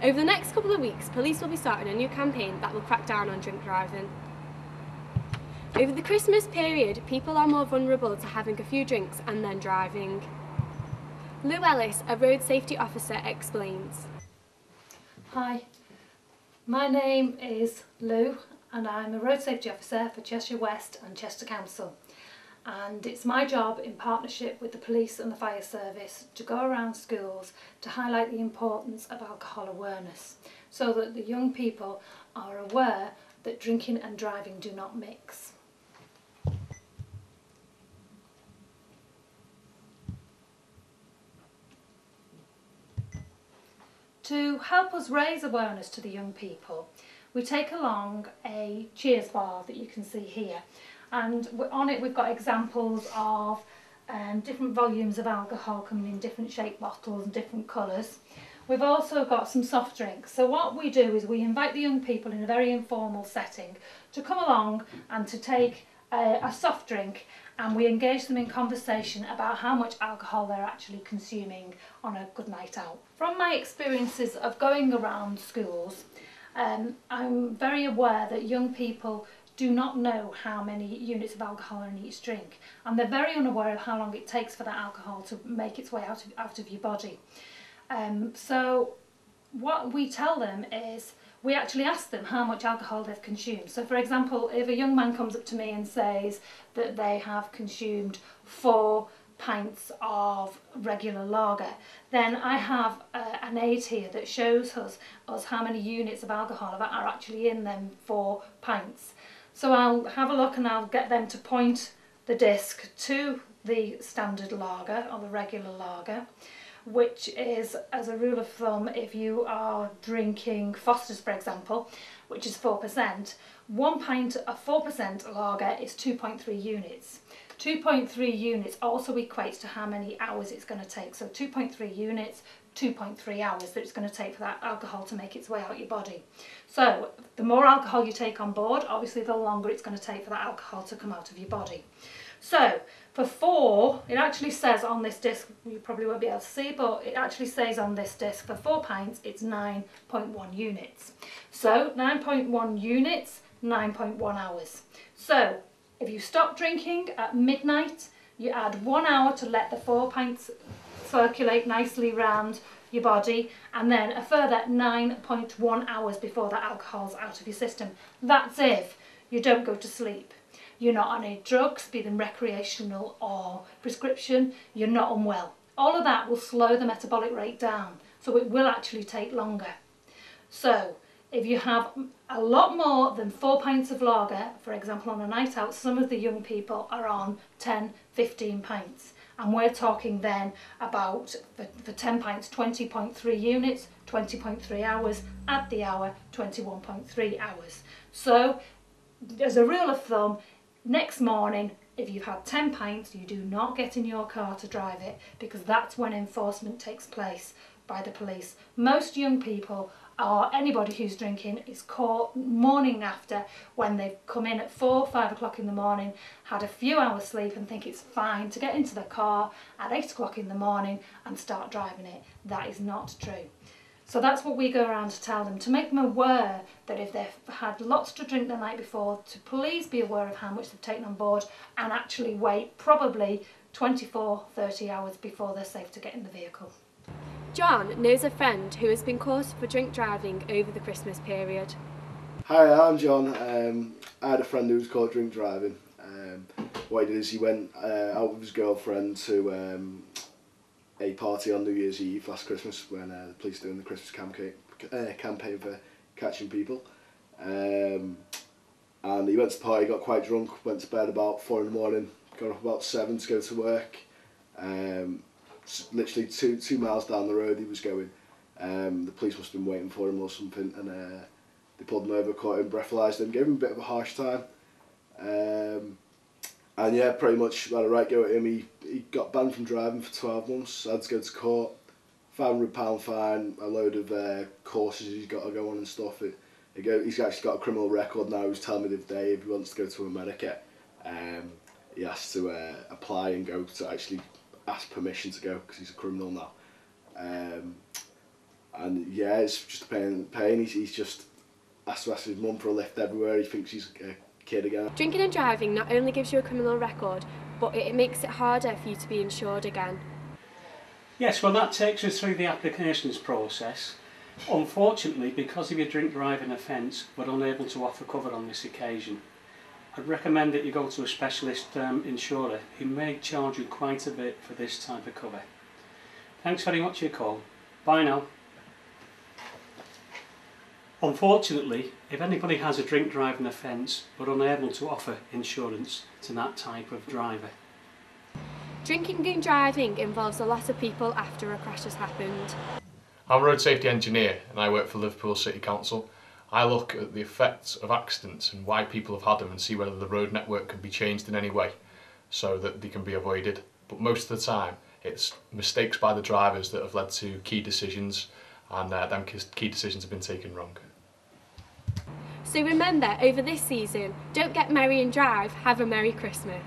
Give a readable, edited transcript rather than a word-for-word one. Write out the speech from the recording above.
Over the next couple of weeks, police will be starting a new campaign that will crack down on drink driving. Over the Christmas period, people are more vulnerable to having a few drinks and then driving. Lou Ellis, a road safety officer, explains. Hi, my name is Lou and I'm a road safety officer for Cheshire West and Chester Council, and it's my job in partnership with the police and the fire service to go around schools to highlight the importance of alcohol awareness so that the young people are aware that drinking and driving do not mix. To help us raise awareness to the young people, we take along a cheers bar that you can see here, and on it we've got examples of different volumes of alcohol coming in different shaped bottles and different colours. We've also got some soft drinks. So what we do is we invite the young people in a very informal setting to come along and to take a soft drink, and we engage them in conversation about how much alcohol they're actually consuming on a good night out. From my experiences of going around schools, I'm very aware that young people do not know how many units of alcohol are in each drink, and they're very unaware of how long it takes for that alcohol to make its way out of your body. So what we tell them is we actually ask them how much alcohol they've consumed. So for example, if a young man comes up to me and says that they have consumed 4 pints of regular lager, then I have an aid here that shows us how many units of alcohol are actually in them 4 pints. So I'll have a look and I'll get them to point the disc to the standard lager or the regular lager, which is, as a rule of thumb, if you are drinking Foster's, for example, which is 4%, 1 pint of 4% lager is 2.3 units. 2.3 units also equates to how many hours it's going to take. So 2.3 units, 2.3 hours that it's going to take for that alcohol to make its way out your body. So the more alcohol you take on board, obviously the longer it's going to take for that alcohol to come out of your body. So for 4, it actually says on this disc, you probably won't be able to see, but it actually says on this disc for 4 pints it's 9.1 units. So 9.1 units, 9.1 hours. So if you stop drinking at midnight, you add 1 hour to let the 4 pints circulate nicely round your body, and then a further 9.1 hours before that alcohol's out of your system. That's if you don't go to sleep. You're not on any drugs, be them recreational or prescription, you're not unwell. All of that will slow the metabolic rate down, so it will actually take longer. So if you have a lot more than 4 pints of lager, for example on a night out, some of the young people are on 10, 15 pints. And we're talking then about, for 10 pints, 20.3 units, 20.3 hours, at the hour, 21.3 hours. So as a rule of thumb, next morning, if you've had 10 pints, you do not get in your car to drive it, because that's when enforcement takes place by the police. Most young people, or anybody who's drinking, is caught morning after, when they've come in at 4, 5 o'clock in the morning, had a few hours sleep and think it's fine to get into the car at 8 o'clock in the morning and start driving it. That is not true. So that's what we go around to tell them, to make them aware that if they've had lots to drink the night before, to please be aware of how much they've taken on board and actually wait probably 24, 30 hours before they're safe to get in the vehicle. John knows a friend who has been caught for drink driving over the Christmas period. Hi, I'm John. I had a friend who was caught drink driving. What he did is he went out with his girlfriend to a party on New Year's Eve last Christmas, when the police were doing the Christmas campaign for catching people. And he went to the party, got quite drunk, went to bed about 4 in the morning, got up about 7 to go to work. Literally two miles down the road he was going. The police must have been waiting for him or something, and they pulled him over, caught him, breathalyzed him, gave him a bit of a harsh time. And yeah, pretty much had a right go at him. He got banned from driving for 12 months, had to go to court, £500 fine, a load of courses he's got to go on and stuff. He's actually got a criminal record now. He was telling me the other day if he wants to go to America, he has to apply and go to actually ask permission to go, because he's a criminal now. And yeah, it's just a pain. He's just has to ask his mum for a lift everywhere. He thinks he's a kid again. Drinking and driving not only gives you a criminal record, but it makes it harder for you to be insured again. Yes, well that takes us through the applications process. Unfortunately, because of your drink driving offence, we're unable to offer cover on this occasion. I'd recommend that you go to a specialist insurer who may charge you quite a bit for this type of cover. Thanks very much for your call. Bye now. Unfortunately, if anybody has a drink driving offence, we're unable to offer insurance to that type of driver. Drinking and driving involves a lot of people after a crash has happened. I'm a road safety engineer and I work for Liverpool City Council. I look at the effects of accidents and why people have had them and see whether the road network can be changed in any way so that they can be avoided. But most of the time it's mistakes by the drivers that have led to key decisions, and them key decisions have been taken wrong. So remember, over this season, don't get merry and drive, have a Merry Christmas.